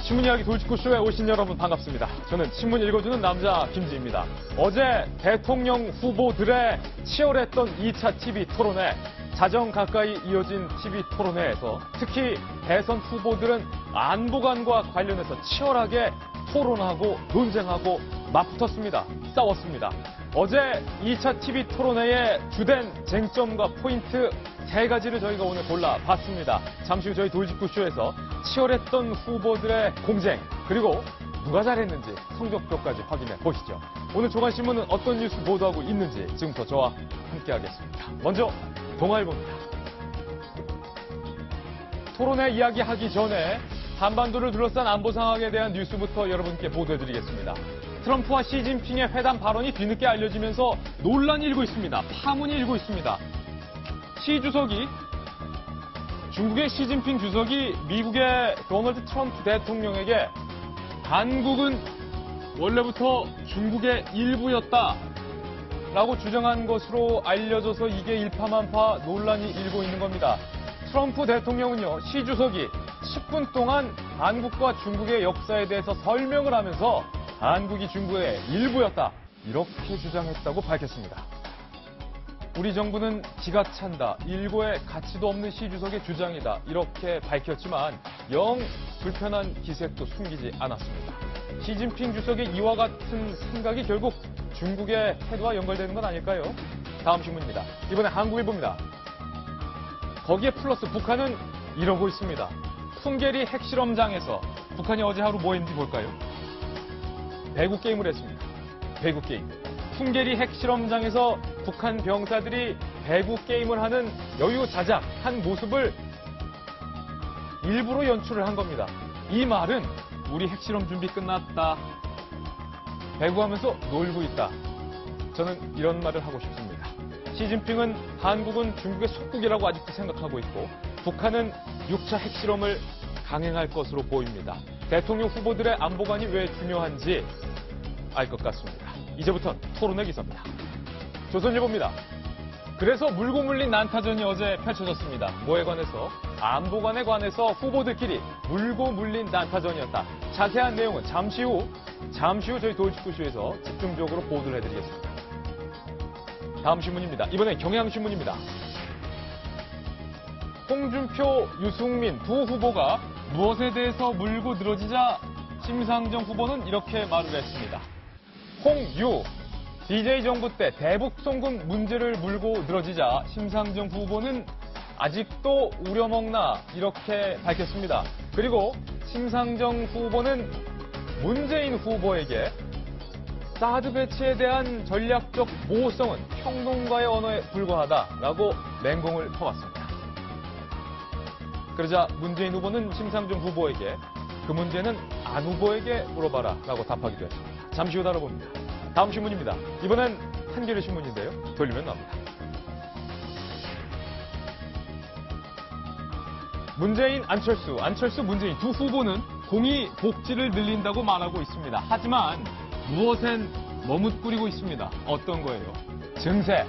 신문 이야기 돌직구쇼에 오신 여러분 반갑습니다. 저는 신문 읽어주는 남자 김지입니다. 어제 대통령 후보들의 치열했던 2차 TV 토론회, 자정 가까이 이어진 TV 토론회에서 특히 대선 후보들은 안보관과 관련해서 치열하게 토론하고 논쟁하고 맞붙었습니다. 싸웠습니다. 어제 2차 TV 토론회의 주된 쟁점과 포인트 3가지를 저희가 오늘 골라봤습니다. 잠시 후 저희 돌직구쇼에서 치열했던 후보들의 공쟁, 그리고 누가 잘했는지 성적표까지 확인해 보시죠. 오늘 조간신문은 어떤 뉴스 보도하고 있는지 지금부터 저와 함께하겠습니다. 먼저 동아일보입니다. 토론회 이야기하기 전에 한반도를 둘러싼 안보 상황에 대한 뉴스부터 여러분께 보도해드리겠습니다. 트럼프와 시진핑의 회담 발언이 뒤늦게 알려지면서 논란이 일고 있습니다. 파문이 일고 있습니다. 시 주석이, 중국의 시진핑 주석이 미국의 도널드 트럼프 대통령에게 한국은 원래부터 중국의 일부였다라고 주장한 것으로 알려져서 이게 일파만파 논란이 일고 있는 겁니다. 트럼프 대통령은요, 시 주석이 10분 동안 한국과 중국의 역사에 대해서 설명을 하면서 한국이 중국의 일부였다, 이렇게 주장했다고 밝혔습니다. 우리 정부는 기가 찬다, 일고의 가치도 없는 시 주석의 주장이다, 이렇게 밝혔지만 영 불편한 기색도 숨기지 않았습니다. 시진핑 주석의 이와 같은 생각이 결국 중국의 태도와 연결되는 건 아닐까요? 다음 신문입니다. 이번에 한국일보입니다. 거기에 플러스 북한은 이러고 있습니다. 풍계리 핵실험장에서 북한이 어제 하루 뭐 했는지 볼까요? 배구 게임을 했습니다. 배구 게임. 풍계리 핵실험장에서 북한 병사들이 배구 게임을 하는 여유자작한 모습을 일부러 연출을 한 겁니다. 이 말은 우리 핵실험 준비 끝났다, 배구하면서 놀고 있다, 저는 이런 말을 하고 싶습니다. 시진핑은 한국은 중국의 속국이라고 아직도 생각하고 있고 북한은 6차 핵실험을 강행할 것으로 보입니다. 대통령 후보들의 안보관이 왜 중요한지 알 것 같습니다. 이제부터는 토론회 기사입니다. 조선일보입니다. 그래서 물고 물린 난타전이 어제 펼쳐졌습니다. 뭐에 관해서? 안보관에 관해서 후보들끼리 물고 물린 난타전이었다. 자세한 내용은 잠시 후 저희 돌직구쇼에서 집중적으로 보도를 해드리겠습니다. 다음 신문입니다. 이번엔 경향신문입니다. 홍준표, 유승민 두 후보가 무엇에 대해서 물고 늘어지자 심상정 후보는 이렇게 말을 했습니다. 홍유, DJ 정부 때 대북 송금 문제를 물고 늘어지자 심상정 후보는 아직도 우려먹나, 이렇게 밝혔습니다. 그리고 심상정 후보는 문재인 후보에게 사드 배치에 대한 전략적 모호성은 평론가의 언어에 불과하다라고 맹공을 퍼왔습니다. 그러자 문재인 후보는 심상정 후보에게 그 문제는 안 후보에게 물어봐라라고 답하기도 했습니다. 잠시 후 다뤄봅니다. 다음 신문입니다. 이번엔 한겨레 신문인데요. 돌리면 나옵니다. 문재인, 안철수, 문재인 두 후보는 공이 복지를 늘린다고 말하고 있습니다. 하지만 무엇엔 머뭇거리고 있습니다. 어떤 거예요? 증세.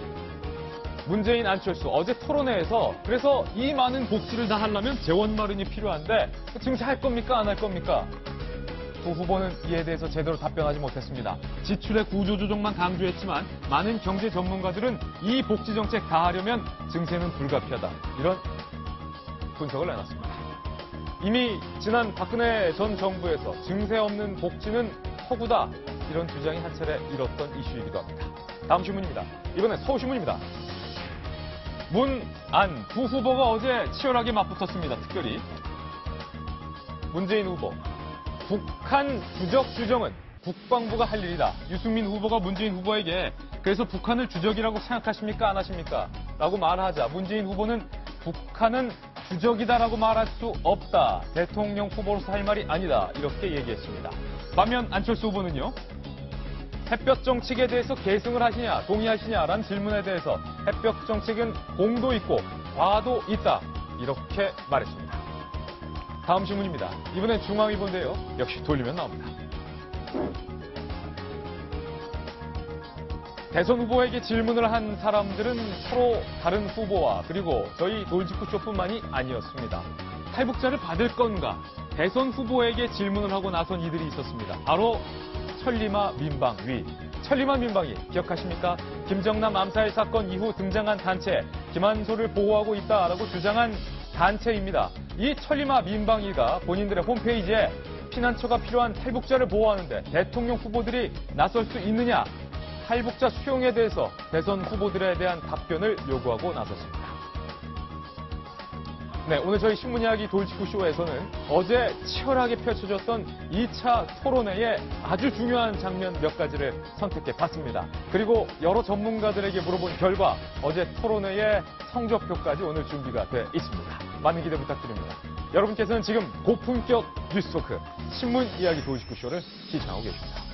문재인, 안철수 어제 토론회에서 그래서 이 많은 복지를 다 하려면 재원 마련이 필요한데 증세할 겁니까? 안 할 겁니까? 두 후보는 이에 대해서 제대로 답변하지 못했습니다. 지출의 구조조정만 강조했지만 많은 경제 전문가들은 이 복지 정책 다 하려면 증세는 불가피하다, 이런 분석을 내놨습니다. 이미 지난 박근혜 전 정부에서 증세 없는 복지는 허구다, 이런 주장이 한 차례 일었던 이슈이기도 합니다. 다음 신문입니다. 이번엔 서울신문입니다. 문, 안 두 후보가 어제 치열하게 맞붙었습니다. 특별히 문재인 후보, 북한 주적 주정은 국방부가 할 일이다. 유승민 후보가 문재인 후보에게 그래서 북한을 주적이라고 생각하십니까? 안 하십니까? 라고 말하자 문재인 후보는 북한은 주적이다라고 말할 수 없다, 대통령 후보로서 할 말이 아니다, 이렇게 얘기했습니다. 반면 안철수 후보는요, 햇볕 정책에 대해서 계승을 하시냐, 동의하시냐라는 질문에 대해서 햇볕 정책은 공도 있고 과도 있다, 이렇게 말했습니다. 다음 신문입니다. 이번엔 중앙일보인데요. 역시 돌리면 나옵니다. 대선 후보에게 질문을 한 사람들은 서로 다른 후보와 그리고 저희 돌직구쇼뿐만이 아니었습니다. 탈북자를 받을 건가? 대선 후보에게 질문을 하고 나선 이들이 있었습니다. 바로 천리마 민방위. 천리마 민방위 기억하십니까? 김정남 암살 사건 이후 등장한 단체, 김한솔을 보호하고 있다라고 주장한 단체입니다. 이 천리마 민방위가 본인들의 홈페이지에 피난처가 필요한 탈북자를 보호하는데 대통령 후보들이 나설 수 있느냐? 탈북자 수용에 대해서 대선 후보들에 대한 답변을 요구하고 나섰습니다. 네, 오늘 저희 신문이야기 돌직구쇼에서는 어제 치열하게 펼쳐졌던 2차 토론회의 아주 중요한 장면 몇 가지를 선택해 봤습니다. 그리고 여러 전문가들에게 물어본 결과 어제 토론회의 성적표까지 오늘 준비가 돼 있습니다. 많은 기대 부탁드립니다. 여러분께서는 지금 고품격 뉴스 토크 신문이야기 돌직구쇼를 시청하고 계십니다.